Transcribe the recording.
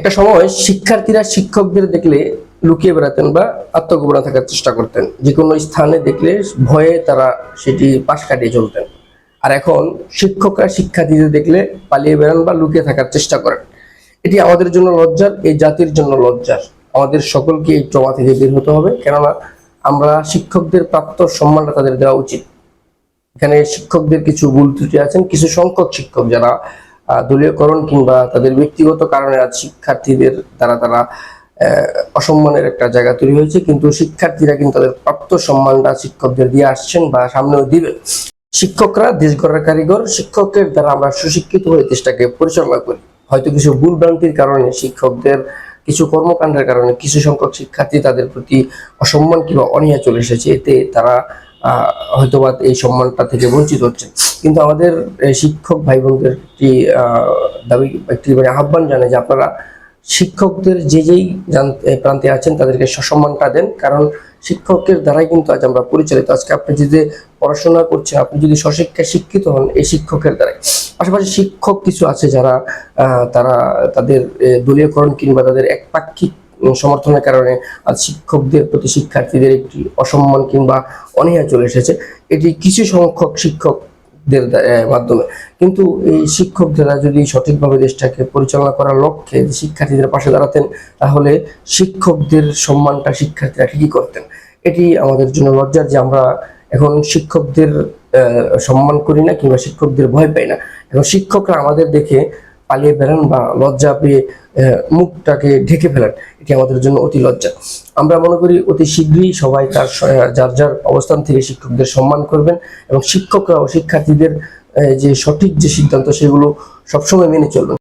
একটা সময় শিক্ষার্থীরা শিক্ষকদের দেখলে লুকিয়ে বেড়াতেন বা আত্মগোপনে থাকার চেষ্টা করতেন। যে কোনো স্থানে দেখলে ভয়ে তারা সেটি পাশ কাটিয়ে চলতেন। আর এখন শিক্ষকরা শিক্ষার্থীদের দেখলে পালিয়ে বেড়ান বা লুকিয়ে থাকার চেষ্টা করেন। এটি আমাদের জন্য লজ্জার, এই জাতির জন্য লজ্জার। আমাদের সকলকে এই ট্রমা থেকে বের হতে হবে, কেননা আমরা শিক্ষকদের প্রাপ্ত সম্মানটা তাদের দেওয়া উচিত। এখানে শিক্ষকদের কিছু ভুল ত্রুটি আছেন, কিছু সংখ্যক শিক্ষক যারা দলীয়করণ কিংবা তাদের ব্যক্তিগত কারণে আজ শিক্ষার্থীদের দ্বারা তারা অসম্মানের একটা জায়গা তৈরি হয়েছে, কিন্তু শিক্ষার্থীরা কিন্তু তাদের প্রাপ্ত সম্মানটা শিক্ষকদের দিয়ে আসছেন বা সামনেও দিবেন। শিক্ষকরা দেশ গড়ার কারিগর। শিক্ষকের দ্বারা আমরা সুশিক্ষিত হয়ে দেশটাকে পরিচালনা করি। হয়তো কিছু ভুল ভ্রান্তির কারণে, শিক্ষকদের কিছু কর্মকাণ্ডের কারণে কিছু সংখ্যক শিক্ষার্থী তাদের প্রতি অসম্মান কিংবা অনীহা চলে এসেছে, এতে তারা হয়তোবা এই সম্মানটা থেকে বঞ্চিত হচ্ছে। কিন্তু আমাদের শিক্ষক ভাই বোনদের একটি আহ্বান জানাই যে আপনারা শিক্ষকদের যেই প্রান্তে আছেন তাদেরকে সসম্মানটা দেন, কারণ শিক্ষকের দ্বারাই কিন্তু আজ আমরা পরিচালিত। আজকে আপনি যদি পড়াশোনা করছেন, আপনি যদি স্বশিক্ষায় শিক্ষিত হন, এই শিক্ষকের দ্বারাই। পাশাপাশি শিক্ষক কিছু আছে যারা তারা তাদের দলীয়করণ কিংবা তাদের একপাক্ষিক সমর্থনের কারণে আজ শিক্ষকদের প্রতি শিক্ষার্থীদের একটি অসম্মান কিংবা অনীহা চলে এসেছে। এটি কিছু সংখ্যক শিক্ষকদের মাধ্যমে। কিন্তু এই শিক্ষকরা যদি সঠিকভাবে দেশটাকে পরিচালনা করার লক্ষ্যে শিক্ষার্থীদের পাশে দাঁড়াতেন, তাহলে শিক্ষকদের সম্মানটা শিক্ষার্থীরা ঠিকই করতেন। এটি আমাদের জন্য লজ্জার যে আমরা এখন শিক্ষকদের সম্মান করি না কিংবা শিক্ষকদের ভয় পাই না। এখন শিক্ষকরা আমাদের দেখে পালিয়ে বেড়ান বা লজ্জা পেয়ে মুখটাকে ঢেকে ফেলেন। এটি আমাদের জন্য অতি লজ্জা। আমরা মনে করি অতি শীঘ্রই সবাই তার যার যার অবস্থান থেকে শিক্ষকদের সম্মান করবেন এবং শিক্ষকরা ও শিক্ষার্থীদের যে সঠিক যে সিদ্ধান্ত সেগুলো সবসময় মেনে চলবেন।